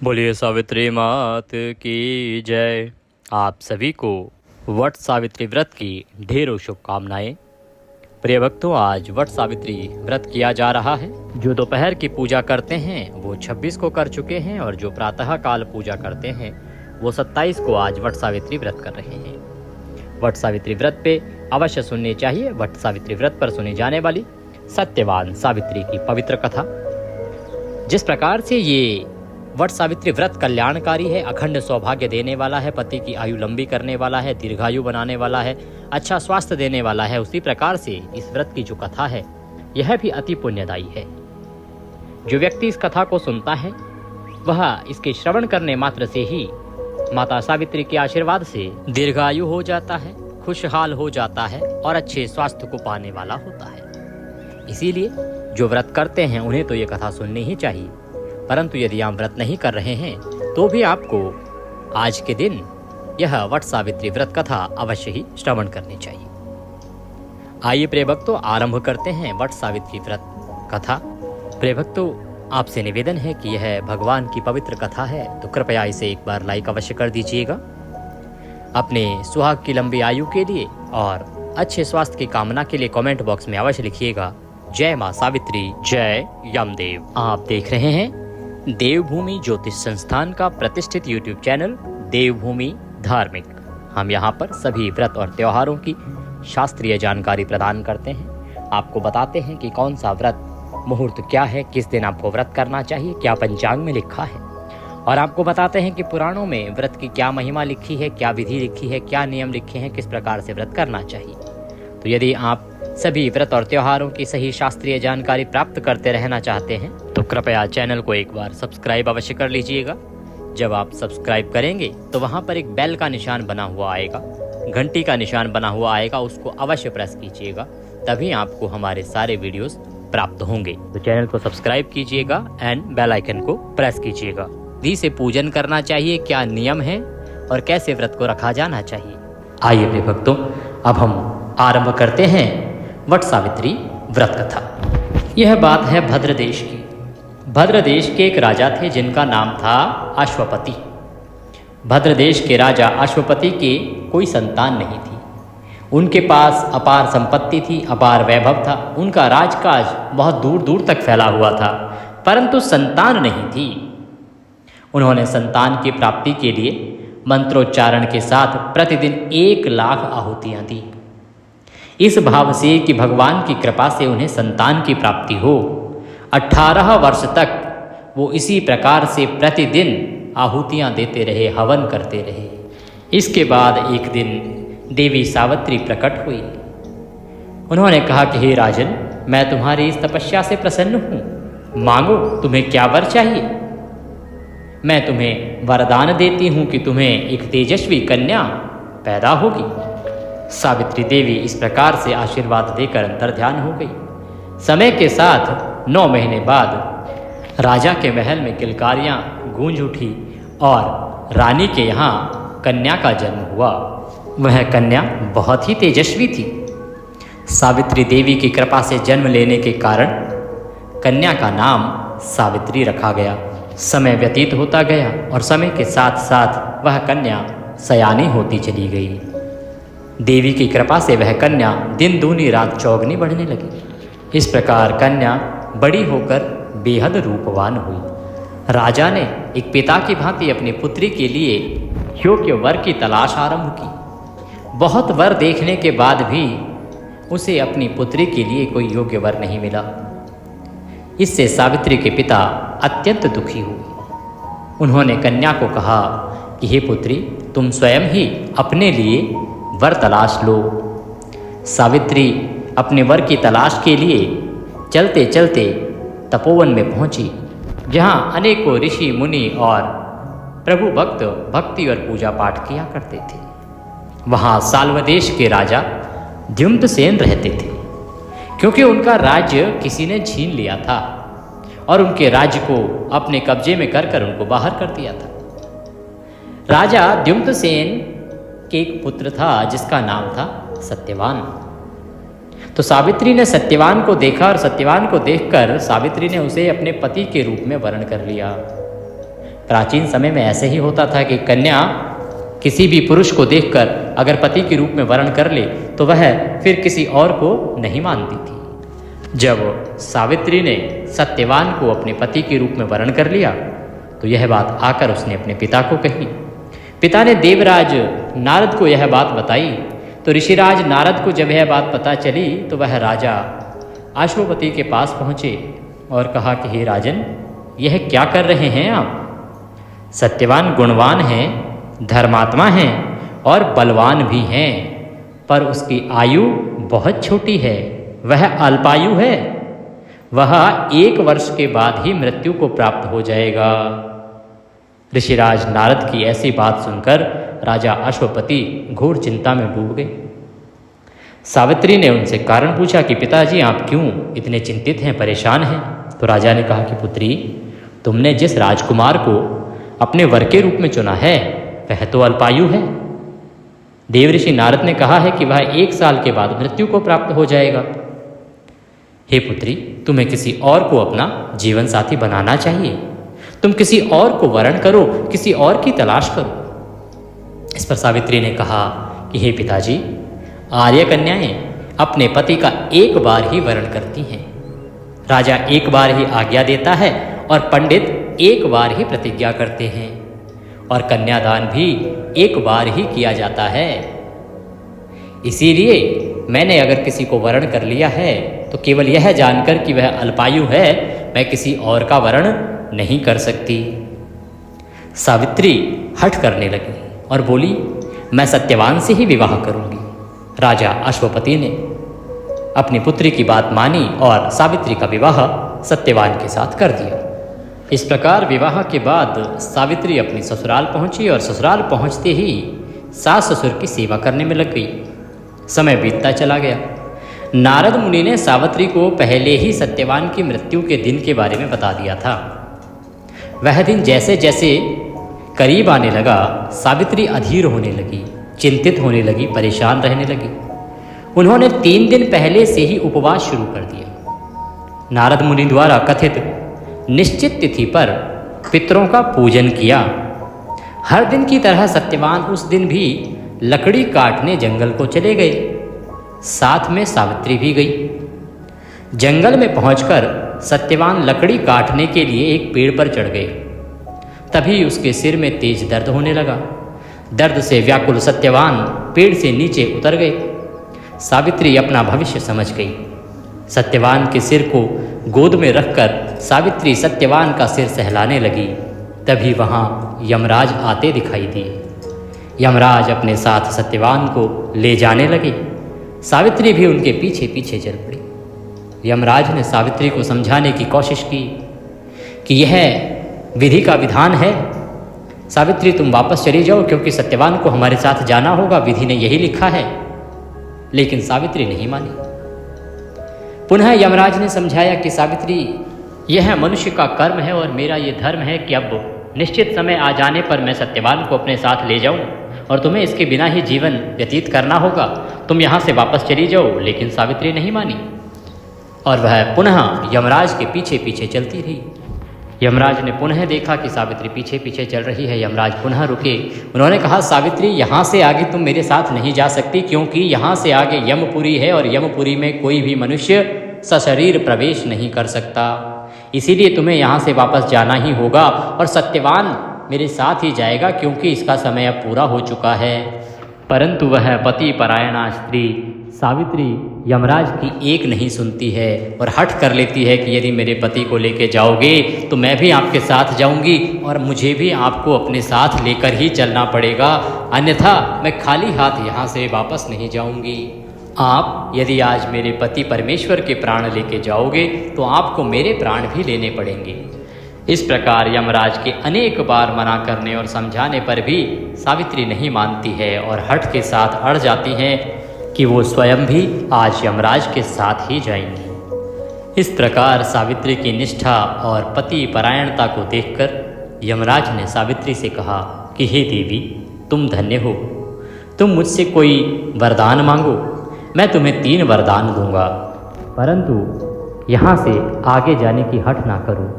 बोलिए सावित्री मात की जय। आप सभी को वट सावित्री व्रत की ढेरों शुभकामनाएं। प्रिय भक्तों, आज वट सावित्री व्रत किया जा रहा है। जो दोपहर की पूजा करते हैं वो 26 को कर चुके हैं और जो प्रातः काल पूजा करते हैं वो 27 को आज वट सावित्री व्रत कर रहे हैं। वट सावित्री व्रत पे अवश्य सुननी चाहिए वट सावित्री व्रत पर सुनी जाने वाली सत्यवान सावित्री की पवित्र कथा। जिस प्रकार से ये वट सावित्री व्रत कल्याणकारी है, अखंड सौभाग्य देने वाला है, पति की आयु लंबी करने वाला है, दीर्घायु बनाने वाला है, अच्छा स्वास्थ्य देने वाला है, उसी प्रकार से इस व्रत की जो कथा है यह भी अति पुण्यदायी है। जो व्यक्ति इस कथा को सुनता है वह इसके श्रवण करने मात्र से ही माता सावित्री के आशीर्वाद से दीर्घायु हो जाता है, खुशहाल हो जाता है और अच्छे स्वास्थ्य को पाने वाला होता है। इसीलिए जो व्रत करते हैं उन्हें तो ये कथा सुननी ही चाहिए, परंतु यदि आप व्रत नहीं कर रहे हैं तो भी आपको आज के दिन यह वट सावित्री व्रत कथा अवश्य ही श्रवण करनी चाहिए। आइए प्रिय भक्तों, आरंभ करते हैं वट सावित्री व्रत कथा। प्रिय भक्तों, आपसे निवेदन है कि यह भगवान की पवित्र कथा है तो कृपया इसे एक बार लाइक अवश्य कर दीजिएगा। अपने सुहाग की लंबी आयु के लिए और अच्छे स्वास्थ्य की कामना के लिए कमेंट बॉक्स में अवश्य लिखिएगा जय मां सावित्री, जय यमदेव। आप देख रहे हैं देवभूमि ज्योतिष संस्थान का प्रतिष्ठित YouTube चैनल देवभूमि धार्मिक। हम यहाँ पर सभी व्रत और त्योहारों की शास्त्रीय जानकारी प्रदान करते हैं। आपको बताते हैं कि कौन सा व्रत मुहूर्त क्या है, किस दिन आपको व्रत करना चाहिए, क्या पंचांग में लिखा है, और आपको बताते हैं कि पुराणों में व्रत की क्या महिमा लिखी है, क्या विधि लिखी है, क्या नियम लिखे हैं, किस प्रकार से व्रत करना चाहिए। तो यदि आप सभी व्रत और त्योहारों की सही शास्त्रीय जानकारी प्राप्त करते रहना चाहते हैं तो कृपया चैनल को एक बार सब्सक्राइब अवश्य कर लीजिएगा। जब आप सब्सक्राइब करेंगे तो वहां पर एक बेल का निशान बना हुआ आएगा, घंटी का निशान बना हुआ आएगा, उसको अवश्य प्रेस कीजिएगा, तभी आपको हमारे सारे वीडियोस प्राप्त होंगे। तो चैनल को सब्सक्राइब कीजिएगा एंड बेल आइकन को प्रेस कीजिएगा। विधि से पूजन करना चाहिए, क्या नियम है और कैसे व्रत को रखा जाना चाहिए। आइए प्रिय भक्तों, अब हम आरंभ करते हैं वट सावित्री व्रत कथा। यह बात है भद्र देश की। भद्र देश के एक राजा थे जिनका नाम था अश्वपति। भद्र देश के राजा अश्वपति के कोई संतान नहीं थी। उनके पास अपार संपत्ति थी, अपार वैभव था, उनका राजकाज बहुत दूर दूर तक फैला हुआ था, परंतु संतान नहीं थी। उन्होंने संतान की प्राप्ति के लिए मंत्रोच्चारण के साथ प्रतिदिन 1 लाख आहुतियाँ दी, इस भाव से कि भगवान की कृपा से उन्हें संतान की प्राप्ति हो। 18 वर्ष तक वो इसी प्रकार से प्रतिदिन आहुतियाँ देते रहे, हवन करते रहे। इसके बाद एक दिन देवी सावित्री प्रकट हुई। उन्होंने कहा कि हे राजन, मैं तुम्हारी इस तपस्या से प्रसन्न हूँ, मांगो तुम्हें क्या वर चाहिए। मैं तुम्हें वरदान देती हूँ कि तुम्हें एक तेजस्वी कन्या पैदा होगी। सावित्री देवी इस प्रकार से आशीर्वाद देकर अंतर्ध्यान हो गई। समय के साथ 9 महीने बाद राजा के महल में किलकारियाँ गूंज उठी और रानी के यहाँ कन्या का जन्म हुआ। वह कन्या बहुत ही तेजस्वी थी। सावित्री देवी की कृपा से जन्म लेने के कारण कन्या का नाम सावित्री रखा गया। समय व्यतीत होता गया और समय के साथ साथ वह कन्या सयानी होती चली गई। देवी की कृपा से वह कन्या दिन दूनी रात चौगनी बढ़ने लगी। इस प्रकार कन्या बड़ी होकर बेहद रूपवान हुई। राजा ने एक पिता की भांति अपनी पुत्री के लिए योग्य वर की तलाश आरंभ की। बहुत वर देखने के बाद भी उसे अपनी पुत्री के लिए कोई योग्य वर नहीं मिला। इससे सावित्री के पिता अत्यंत दुखी हुए। उन्होंने कन्या को कहा कि हे पुत्री, तुम स्वयं ही अपने लिए वर तलाश लो। सावित्री अपने वर की तलाश के लिए चलते चलते तपोवन में पहुंची, जहां अनेकों ऋषि मुनि और प्रभु भक्त भक्ति और पूजा पाठ किया करते थे। वहां साल्वदेश के राजा द्युम्नसेन रहते थे, क्योंकि उनका राज्य किसी ने छीन लिया था और उनके राज्य को अपने कब्जे में कर उनको बाहर कर दिया था। राजा द्युम्नसेन के एक पुत्र था जिसका नाम था सत्यवान। तो सावित्री ने सत्यवान को देखा और सत्यवान को देखकर सावित्री ने उसे अपने पति के रूप में वर्ण कर लिया। प्राचीन समय में ऐसे ही होता था कि कन्या किसी भी पुरुष को देखकर अगर पति के रूप में वर्ण कर ले तो वह फिर किसी और को नहीं मानती थी। जब सावित्री ने सत्यवान को अपने पति के रूप में वर्ण कर लिया तो यह बात आकर उसने अपने पिता को कही। पिता ने देवराज नारद को यह बात बताई तो ऋषिराज नारद को जब यह बात पता चली तो वह राजा अश्वपति के पास पहुँचे और कहा कि हे राजन, यह क्या कर रहे हैं आप? सत्यवान गुणवान हैं, धर्मात्मा हैं और बलवान भी हैं, पर उसकी आयु बहुत छोटी है, वह अल्पायु है, वह 1 वर्ष के बाद ही मृत्यु को प्राप्त हो जाएगा। ऋषिराज नारद की ऐसी बात सुनकर राजा अश्वपति घोर चिंता में डूब गए। सावित्री ने उनसे कारण पूछा कि पिताजी आप क्यों इतने चिंतित हैं, परेशान हैं? तो राजा ने कहा कि पुत्री, तुमने जिस राजकुमार को अपने वर के रूप में चुना है वह तो अल्पायु है। देवऋषि नारद ने कहा है कि वह 1 साल के बाद मृत्यु को प्राप्त हो जाएगा। हे पुत्री, तुम्हें किसी और को अपना जीवन साथी बनाना चाहिए। तुम किसी और को वरण करो, किसी और की तलाश करो। इस पर सावित्री ने कहा कि हे पिताजी, आर्य कन्याएं अपने पति का 1 बार ही वरण करती हैं। राजा 1 बार ही आज्ञा देता है और पंडित 1 बार ही प्रतिज्ञा करते हैं और कन्यादान भी 1 बार ही किया जाता है। इसीलिए मैंने अगर किसी को वरण कर लिया है तो केवल यह जानकर कि वह अल्पायु है, मैं किसी और का वरण नहीं कर सकती। सावित्री हठ करने लगी और बोली, मैं सत्यवान से ही विवाह करूंगी। राजा अश्वपति ने अपनी पुत्री की बात मानी और सावित्री का विवाह सत्यवान के साथ कर दिया। इस प्रकार विवाह के बाद सावित्री अपनी ससुराल पहुंची और ससुराल पहुंचते ही सास ससुर की सेवा करने में लग गई। समय बीतता चला गया। नारद मुनि ने सावित्री को पहले ही सत्यवान की मृत्यु के दिन के बारे में बता दिया था। वह दिन जैसे जैसे करीब आने लगा, सावित्री अधीर होने लगी, चिंतित होने लगी, परेशान रहने लगी। उन्होंने 3 दिन पहले से ही उपवास शुरू कर दिया। नारद मुनि द्वारा कथित निश्चित तिथि पर पितरों का पूजन किया। हर दिन की तरह सत्यवान उस दिन भी लकड़ी काटने जंगल को चले गए। साथ में सावित्री भी गई। जंगल में पहुंचकर सत्यवान लकड़ी काटने के लिए एक पेड़ पर चढ़ गए। तभी उसके सिर में तेज दर्द होने लगा। दर्द से व्याकुल सत्यवान पेड़ से नीचे उतर गए। सावित्री अपना भविष्य समझ गई। सत्यवान के सिर को गोद में रखकर सावित्री सत्यवान का सिर सहलाने लगी। तभी वहाँ यमराज आते दिखाई दिए। यमराज अपने साथ सत्यवान को ले जाने लगे। सावित्री भी उनके पीछे पीछे चल पड़ी। यमराज ने सावित्री को समझाने की कोशिश की कि यह विधि का विधान है। सावित्री, तुम वापस चली जाओ, क्योंकि सत्यवान को हमारे साथ जाना होगा, विधि ने यही लिखा है। लेकिन सावित्री नहीं मानी। पुनः यमराज ने समझाया कि सावित्री, यह मनुष्य का कर्म है और मेरा ये धर्म है कि अब निश्चित समय आ जाने पर मैं सत्यवान को अपने साथ ले जाऊं और तुम्हें इसके बिना ही जीवन व्यतीत करना होगा। तुम यहाँ से वापस चली जाओ। लेकिन सावित्री नहीं मानी और वह पुनः यमराज के पीछे पीछे चलती रही। यमराज ने पुनः देखा कि सावित्री पीछे पीछे चल रही है। यमराज पुनः रुके। उन्होंने कहा, सावित्री, यहाँ से आगे तुम मेरे साथ नहीं जा सकती, क्योंकि यहाँ से आगे यमपुरी है और यमपुरी में कोई भी मनुष्य सशरीर प्रवेश नहीं कर सकता। इसीलिए तुम्हें यहाँ से वापस जाना ही होगा और सत्यवान मेरे साथ ही जाएगा, क्योंकि इसका समय अब पूरा हो चुका है। परंतु वह पति परायणा स्त्री सावित्री यमराज की एक नहीं सुनती है और हठ कर लेती है कि यदि मेरे पति को लेके जाओगे तो मैं भी आपके साथ जाऊंगी और मुझे भी आपको अपने साथ लेकर ही चलना पड़ेगा, अन्यथा मैं खाली हाथ यहाँ से वापस नहीं जाऊंगी। आप यदि आज मेरे पति परमेश्वर के प्राण लेके जाओगे तो आपको मेरे प्राण भी लेने पड़ेंगे। इस प्रकार यमराज के अनेक बार मना करने और समझाने पर भी सावित्री नहीं मानती है और हठ के साथ अड़ जाती हैं कि वो स्वयं भी आज यमराज के साथ ही जाएंगी। इस प्रकार सावित्री की निष्ठा और पति परायणता को देखकर यमराज ने सावित्री से कहा कि हे देवी, तुम धन्य हो। तुम मुझसे कोई वरदान मांगो, मैं तुम्हें 3 वरदान दूंगा, परंतु यहाँ से आगे जाने की हठ ना करो।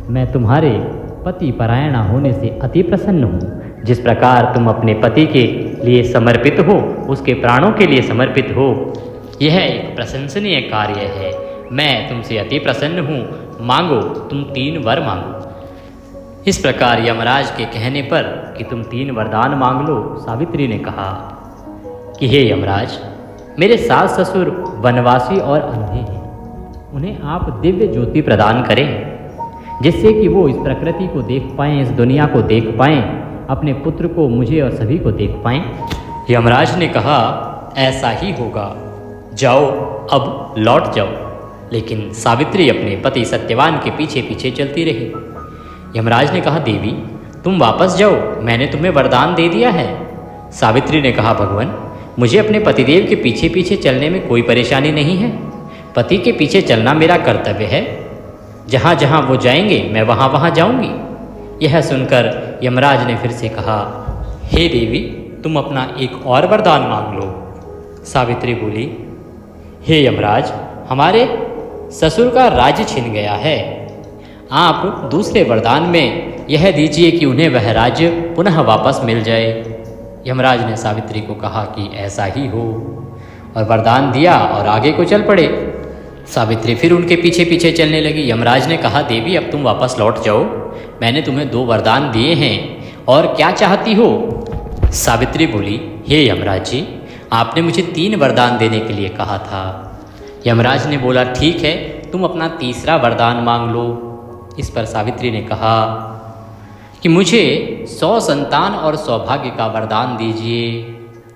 मैं तुम्हारे पति परायणा होने से अति प्रसन्न हूँ। जिस प्रकार तुम अपने पति के लिए समर्पित हो, उसके प्राणों के लिए समर्पित हो, यह एक प्रशंसनीय कार्य है। मैं तुमसे अति प्रसन्न हूँ। मांगो, तुम 3 वर मांगो। इस प्रकार यमराज के कहने पर कि तुम 3 वरदान मांग लो, सावित्री ने कहा कि हे यमराज, मेरे सास ससुर वनवासी और अंधे हैं। उन्हें आप दिव्य ज्योति प्रदान करें, जिससे कि वो इस प्रकृति को देख पाएं, इस दुनिया को देख पाएं, अपने पुत्र को, मुझे और सभी को देख पाएं। यमराज ने कहा, ऐसा ही होगा, जाओ, अब लौट जाओ। लेकिन सावित्री अपने पति सत्यवान के पीछे पीछे चलती रही। यमराज ने कहा, देवी, तुम वापस जाओ, मैंने तुम्हें वरदान दे दिया है। सावित्री ने कहा, भगवान, मुझे अपने पतिदेव के पीछे पीछे चलने में कोई परेशानी नहीं है। पति के पीछे चलना मेरा कर्तव्य है। जहाँ जहाँ वो जाएंगे मैं वहाँ वहाँ जाऊँगी। यह सुनकर यमराज ने फिर से कहा, हे देवी, तुम अपना एक और वरदान मांग लो। सावित्री बोली, हे यमराज, हमारे ससुर का राज्य छिन गया है। आप दूसरे वरदान में यह दीजिए कि उन्हें वह राज्य पुनः वापस मिल जाए। यमराज ने सावित्री को कहा कि ऐसा ही हो, और वरदान दिया और आगे को चल पड़े। सावित्री फिर उनके पीछे पीछे चलने लगी। यमराज ने कहा, देवी, अब तुम वापस लौट जाओ, मैंने तुम्हें 2 वरदान दिए हैं, और क्या चाहती हो? सावित्री बोली, हे यमराज जी, आपने मुझे 3 वरदान देने के लिए कहा था। यमराज ने बोला, ठीक है, तुम अपना तीसरा वरदान मांग लो। इस पर सावित्री ने कहा कि मुझे 100 संतान और सौभाग्य का वरदान दीजिए।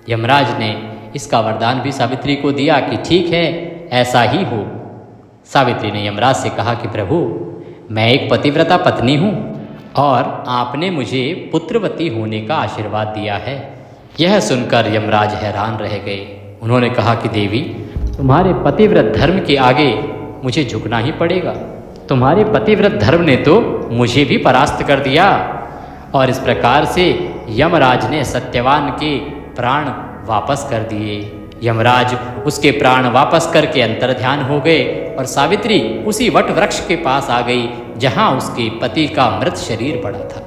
यमराज ने इसका वरदान भी सावित्री को दिया कि ठीक है, ऐसा ही हो। सावित्री ने यमराज से कहा कि प्रभु, मैं एक पतिव्रता पत्नी हूँ और आपने मुझे पुत्रवती होने का आशीर्वाद दिया है। यह सुनकर यमराज हैरान रह गए। उन्होंने कहा कि देवी, तुम्हारे पतिव्रत धर्म के आगे मुझे झुकना ही पड़ेगा। तुम्हारे पतिव्रत धर्म ने तो मुझे भी परास्त कर दिया। और इस प्रकार से यमराज ने सत्यवान के प्राण वापस कर दिए। यमराज उसके प्राण वापस करके अंतर्ध्यान हो गए और सावित्री उसी वट वृक्ष के पास आ गई जहां उसके पति का मृत शरीर पड़ा था।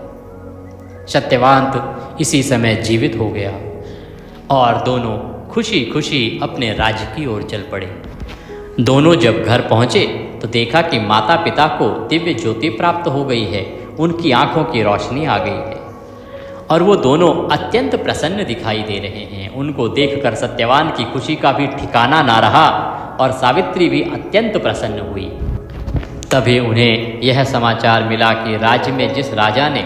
सत्यवान इसी समय जीवित हो गया और दोनों खुशी खुशी अपने राज्य की ओर चल पड़े। दोनों जब घर पहुँचे तो देखा कि माता पिता को दिव्य ज्योति प्राप्त हो गई है, उनकी आंखों की रोशनी आ गई है और वो दोनों अत्यंत प्रसन्न दिखाई दे रहे हैं। उनको देखकर सत्यवान की खुशी का भी ठिकाना ना रहा और सावित्री भी अत्यंत प्रसन्न हुई। तभी उन्हें यह समाचार मिला कि राज्य में जिस राजा ने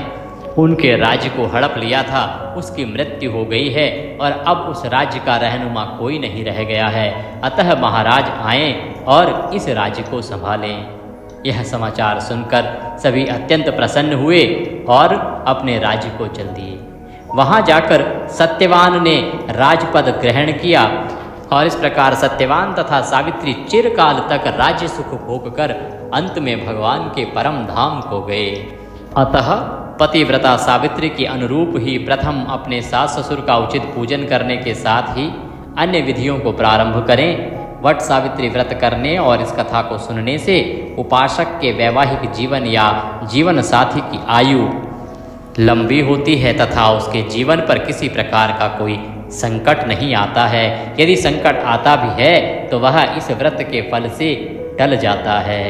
उनके राज्य को हड़प लिया था उसकी मृत्यु हो गई है और अब उस राज्य का रहनुमा कोई नहीं रह गया है। अतः महाराज आएं और इस राज्य को संभालें। यह समाचार सुनकर सभी अत्यंत प्रसन्न हुए और अपने राज्य को चल दिए। वहाँ जाकर सत्यवान ने राजपद ग्रहण किया और इस प्रकार सत्यवान तथा सावित्री चिरकाल तक राज्य सुख भोग कर अंत में भगवान के परम धाम को गए। अतः पतिव्रता सावित्री के अनुरूप ही प्रथम अपने सास ससुर का उचित पूजन करने के साथ ही अन्य विधियों को प्रारंभ करें। वट सावित्री व्रत करने और इस कथा को सुनने से उपासक के वैवाहिक जीवन या जीवन साथी की आयु लंबी होती है तथा उसके जीवन पर किसी प्रकार का कोई संकट नहीं आता है। यदि संकट आता भी है तो वह इस व्रत के फल से टल जाता है।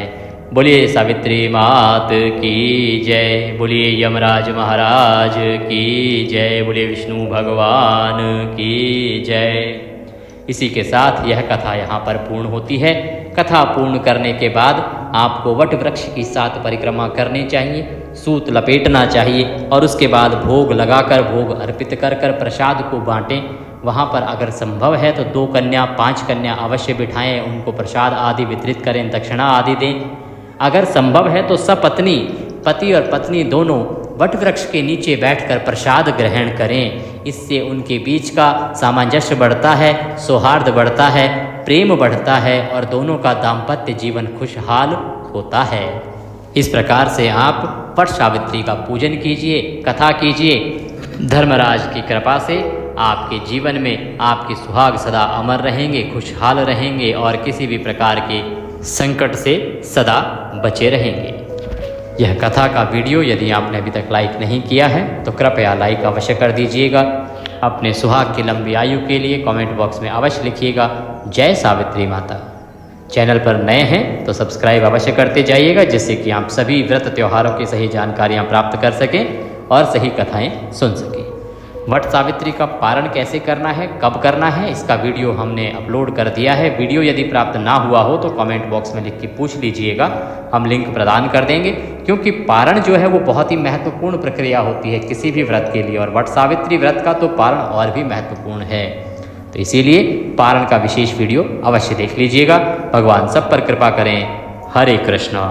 बोलिए सावित्री मात की जय, बोलिए यमराज महाराज की जय, बोलिए विष्णु भगवान की जय। इसी के साथ यह कथा यहाँ पर पूर्ण होती है। कथा पूर्ण करने के बाद आपको वट वृक्ष की 7 परिक्रमा करनी चाहिए, सूत लपेटना चाहिए और उसके बाद भोग लगाकर भोग अर्पित कर कर प्रसाद को बांटें। वहाँ पर अगर संभव है तो 2 कन्या 5 कन्या अवश्य बिठाएं, उनको प्रसाद आदि वितरित करें, दक्षिणा आदि दें। अगर संभव है तो सपत्नी, पति और पत्नी दोनों वट वृक्ष के नीचे बैठकर प्रसाद ग्रहण करें। इससे उनके बीच का सामंजस्य बढ़ता है, सौहार्द बढ़ता है, प्रेम बढ़ता है और दोनों का दाम्पत्य जीवन खुशहाल होता है। इस प्रकार से आप वट सावित्री का पूजन कीजिए, कथा कीजिए। धर्मराज की कृपा से आपके जीवन में आपके सुहाग सदा अमर रहेंगे, खुशहाल रहेंगे और किसी भी प्रकार के संकट से सदा बचे रहेंगे। यह कथा का वीडियो यदि आपने अभी तक लाइक नहीं किया है तो कृपया लाइक अवश्य कर दीजिएगा। अपने सुहाग की लंबी आयु के लिए कमेंट बॉक्स में अवश्य लिखिएगा जय सावित्री माता। चैनल पर नए हैं तो सब्सक्राइब अवश्य करते जाइएगा, जिससे कि आप सभी व्रत त्योहारों की सही जानकारियाँ प्राप्त कर सकें और सही कथाएँ सुन सकें। वट सावित्री का पारण कैसे करना है, कब करना है, इसका वीडियो हमने अपलोड कर दिया है। वीडियो यदि प्राप्त ना हुआ हो तो कमेंट बॉक्स में लिख के पूछ लीजिएगा, हम लिंक प्रदान कर देंगे। क्योंकि पारण जो है वो बहुत ही महत्वपूर्ण प्रक्रिया होती है किसी भी व्रत के लिए, और वट सावित्री व्रत का तो पारण और भी महत्वपूर्ण है। तो इसीलिए पारण का विशेष वीडियो अवश्य देख लीजिएगा। भगवान सब पर कृपा करें। हरे कृष्णा।